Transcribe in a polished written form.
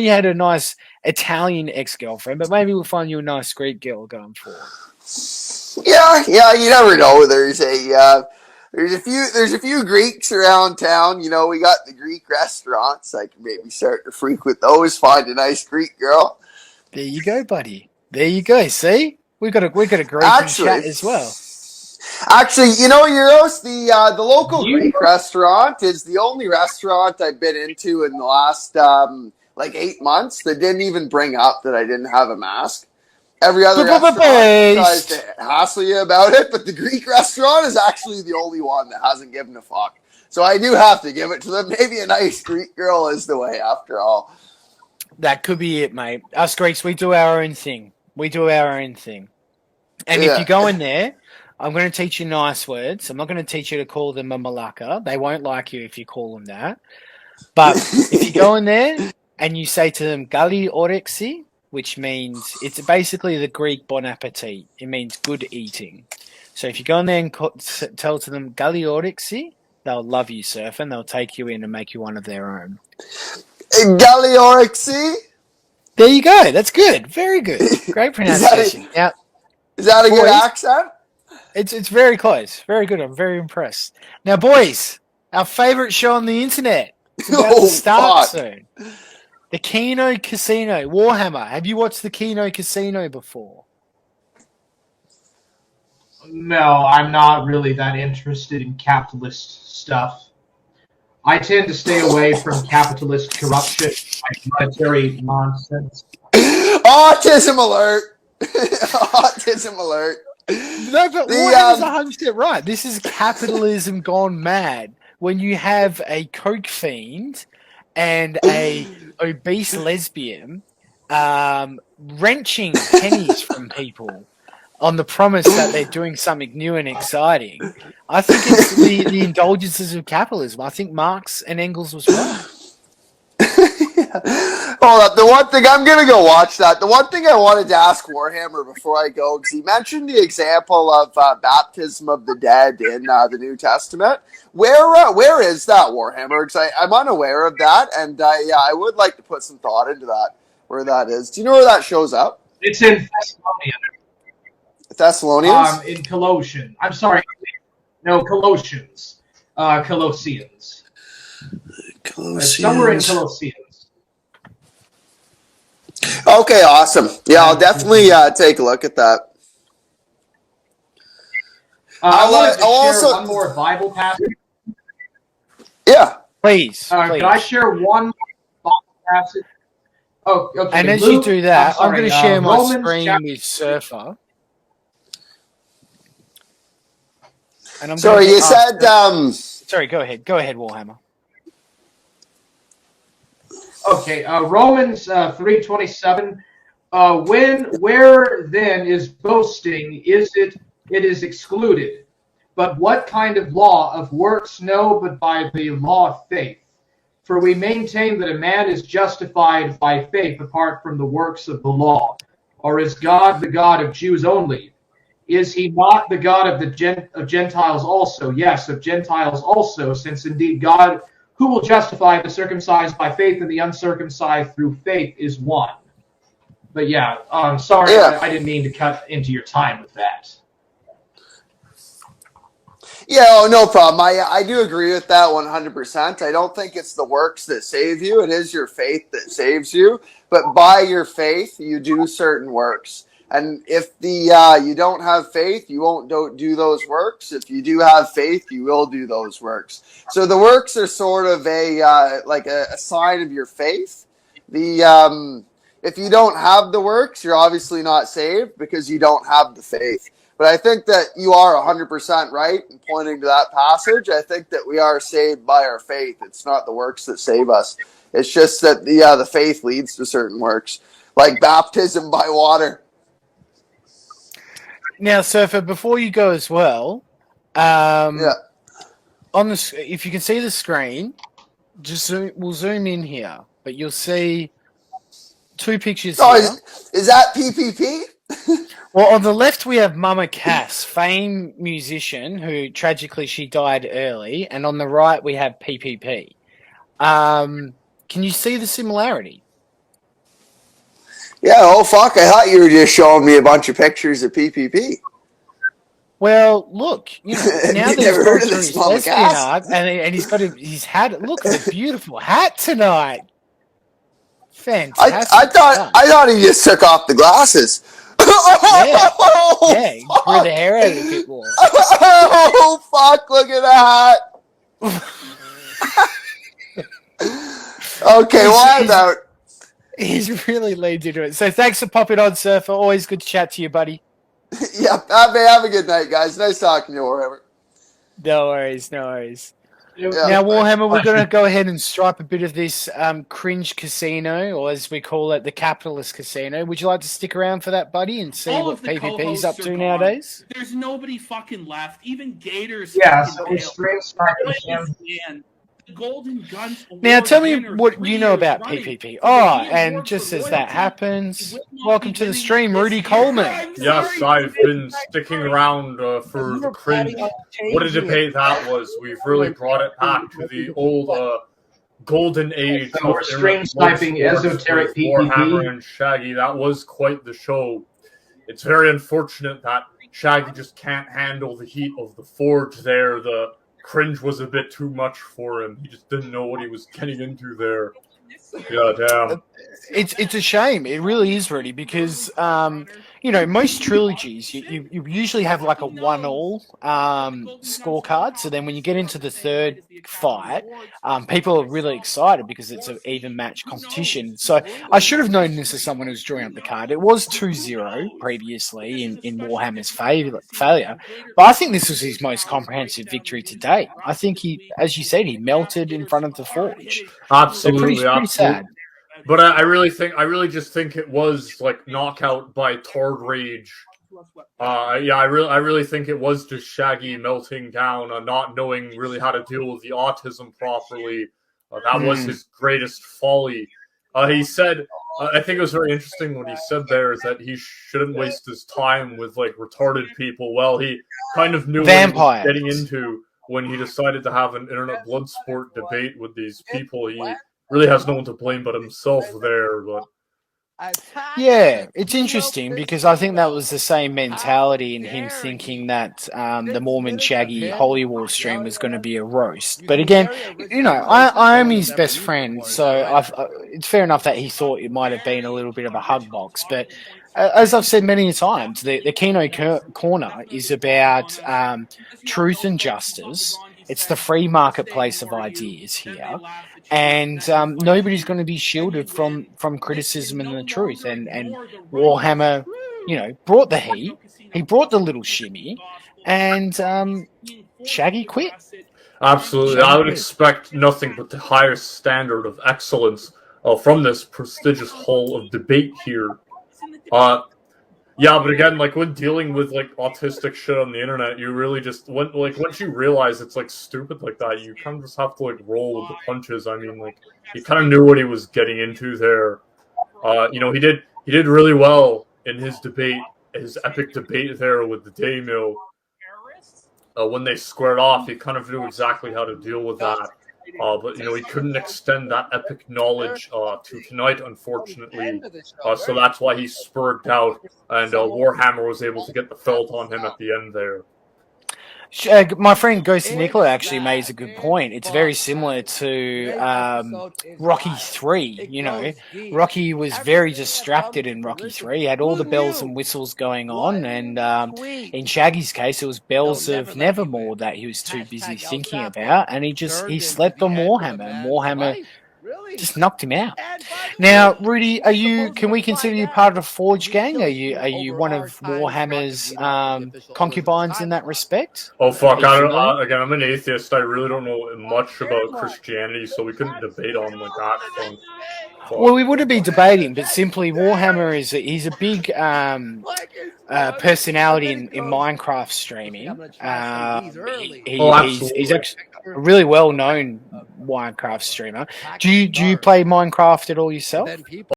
you had a nice Italian ex-girlfriend, but maybe we'll find you a nice Greek girl going forward. Yeah. You never know. There's a few Greeks around town. You know, we got the Greek restaurants. I can maybe start to frequent those. Find a nice Greek girl. There you go, buddy. There you go. See, we got a Greek in Actually, chat as well. you know, Yiros, the local Greek restaurant is the only restaurant I've been into in the last like 8 months that didn't even bring up that I didn't have a mask. Every other restaurant tries to hassle you about it, but the Greek restaurant is actually the only one that hasn't given a fuck. So I do have to give it to them. Maybe a nice Greek girl is the way after all. That could be it, mate. Us Greeks, we do our own thing. We do our own thing. And if you go in there, I'm going to teach you nice words. I'm not going to teach you to call them a malaka. They won't like you if you call them that. But if you go in there and you say to them, gali orexi, which means it's basically the Greek bon appetit. It means good eating. So if you go in there and tell to them gali orexi, they'll love you, Svrfer, and they'll take you in and make you one of their own. Gali orexi? There you go. That's good. Very good. Great pronunciation. Is that a good accent? It's very close. Very good. I'm very impressed. Now, boys, our favourite show on the internet. It's about to start soon. The Kino Casino, Warhammer. Have you watched the Kino Casino before? No, I'm not really that interested in capitalist stuff. I tend to stay away from capitalist corruption, like monetary nonsense. Autism alert! Autism alert! No, but Warhammer's 100% right. This is capitalism gone mad. When you have a coke fiend and a obese lesbian wrenching pennies from people on the promise that they're doing something new and exciting, I think it's the indulgences of capitalism. I think Marx and Engels was right. Hold up. The one thing, I'm going to go watch that. The one thing I wanted to ask Warhammer before I go, because he mentioned the example of baptism of the dead in the New Testament. Where is that, Warhammer? Because I'm unaware of that, and I would like to put some thought into that, where that is. Do you know where that shows up? It's in Thessalonians? In Colossians. I'm sorry. No, Colossians. Colossians. Somewhere in Colossians. Okay, awesome. Yeah, I'll definitely take a look at that. I'll also one more Bible passage. Yeah, please. Could I share one Bible passage? Oh, okay. And as you do that, I'm going to share my screen with Svrfer. And I'm sorry, you said. Sorry, go ahead. Go ahead, Warhammer. Okay, Romans 3:27. Where then is boasting? It is excluded. But what kind of law of works? No, but by the law of faith. For we maintain that a man is justified by faith apart from the works of the law. Or is God the God of Jews only? Is he not the God of of Gentiles also? Yes, of Gentiles also, since indeed God, who will justify the circumcised by faith and the uncircumcised through faith, is one. But yeah, sorry, I didn't mean to cut into your time with that. Yeah, no problem. I do agree with that 100%. I don't think it's the works that save you. It is your faith that saves you. But by your faith, you do certain works. And if you don't have faith, you won't do those works. If you do have faith, you will do those works. So the works are sort of a sign of your faith. If you don't have the works, you're obviously not saved because you don't have the faith. But I think that you are 100% right in pointing to that passage. I think that we are saved by our faith. It's not the works that save us. It's just that the faith leads to certain works, like baptism by water. Now, Svrfer, before you go as well, on the if you can see the screen, we'll zoom in here, but you'll see two pictures here. Is that PPP? Well, on the left we have Mama Cass, famed musician who tragically she died early, and on the right we have PPP. Can you see the similarity? Yeah, oh fuck, I thought you were just showing me a bunch of pictures of PPP. Well, look, you know, now You that he's never gone heard of through this his lesbian mamakas? arc and he's got his hat. Look at the beautiful hat tonight. Fantastic stuff. I thought he just took off the glasses. Yeah, Oh, yeah. Grew the fuck. hair out a bit more. Oh fuck, look at that. Okay, wild out. He's really leaned into it. So thanks for popping on, Svrfer. Always good to chat to you, buddy. Yep, have a good night, guys. Nice talking to you, wherever. No worries, no worries. Yeah. Now, Warhammer, we're going to go ahead and stripe a bit of this cringe casino, or as we call it, the capitalist casino. Would you like to stick around for that, buddy, and see what PPP's up to nowadays? There's nobody fucking left. Even Gators. Yeah, so we stream sniping him. The Golden Guns. Now, tell me what you know about PPP. Oh, and just as that happens, welcome to the stream, Rudy Coleman. Yes, I've been sticking around for the cringe. What a debate that was. We've really brought it back to the old golden age So we're of stream sniping esoteric Warhammer PPP. and Shaggy. That was quite the show. It's very unfortunate that Shaggy just can't handle the heat of the Forge there. The cringe was a bit too much for him. He just didn't know what he was getting into there. Yeah, damn. It's a shame. It really is, Rudy, because you know, most trilogies you usually have like a 1-all scorecard. So then when you get into the third fight, people are really excited because it's an even match competition. So I should have known this as someone who's drawing up the card. It was 2-0 previously in Warhammer's failure, but I think this was his most comprehensive victory to date. I think he, as you said, he melted in front of the Forge. Absolutely, so pretty sad. But I really just think it was like knockout by Tard Rage. Yeah, I really think it was just Shaggy melting down, not knowing really how to deal with the autism properly. That was his greatest folly. He said, I think it was very interesting what he said there is that he shouldn't waste his time with like retarded people. Well, he kind of knew what he was getting into when he decided to have an internet blood sport debate with these people. He really has no one to blame but himself there, but yeah, it's interesting because I think that was the same mentality in him thinking that the Mormon Shaggy Holy War stream was going to be a roast. But again, you know, I am his best friend, so it's fair enough that he thought it might have been a little bit of a hug box. But as I've said many times, the Kino Corner is about truth and justice. It's the free marketplace of ideas here. And nobody's going to be shielded from criticism and the truth. And Warhammer, you know, brought the heat. He brought the little shimmy. And Shaggy quit. Absolutely. I would expect nothing but the highest standard of excellence from this prestigious hall of debate here. Yeah, but again, like when dealing with like autistic shit on the internet, you really just once you realize it's like stupid like that, you kind of just have to like roll with the punches. I mean, like he kind of knew what he was getting into there. You know, he did really well in his debate, his epic debate there with the Daimyo. When they squared off, he kind of knew exactly how to deal with that. But you know, he couldn't extend that epic knowledge to tonight, unfortunately. So that's why he spurred out, and Warhammer was able to get the felt on him at the end there. My friend Ghosty Nicola actually makes a good point. It's very similar to Rocky 3. You know, Rocky was very distracted in Rocky 3. He had all the bells and whistles going on, and in Shaggy's case, it was bells of Nevermore that he was too busy thinking about, and he slept on Warhammer, and Warhammer just knocked him out. Now, Rudy, can we consider you part of the Forge gang? Are you one of Warhammer's concubines in that respect? Oh fuck! I don't. Again, I'm an atheist. I really don't know much about Christianity, so we couldn't debate on like that thing. Well, we wouldn't be debating, but simply Warhammer he's a big personality in Minecraft streaming. He's actually a really well known Minecraft streamer. Do you play Minecraft at all yourself?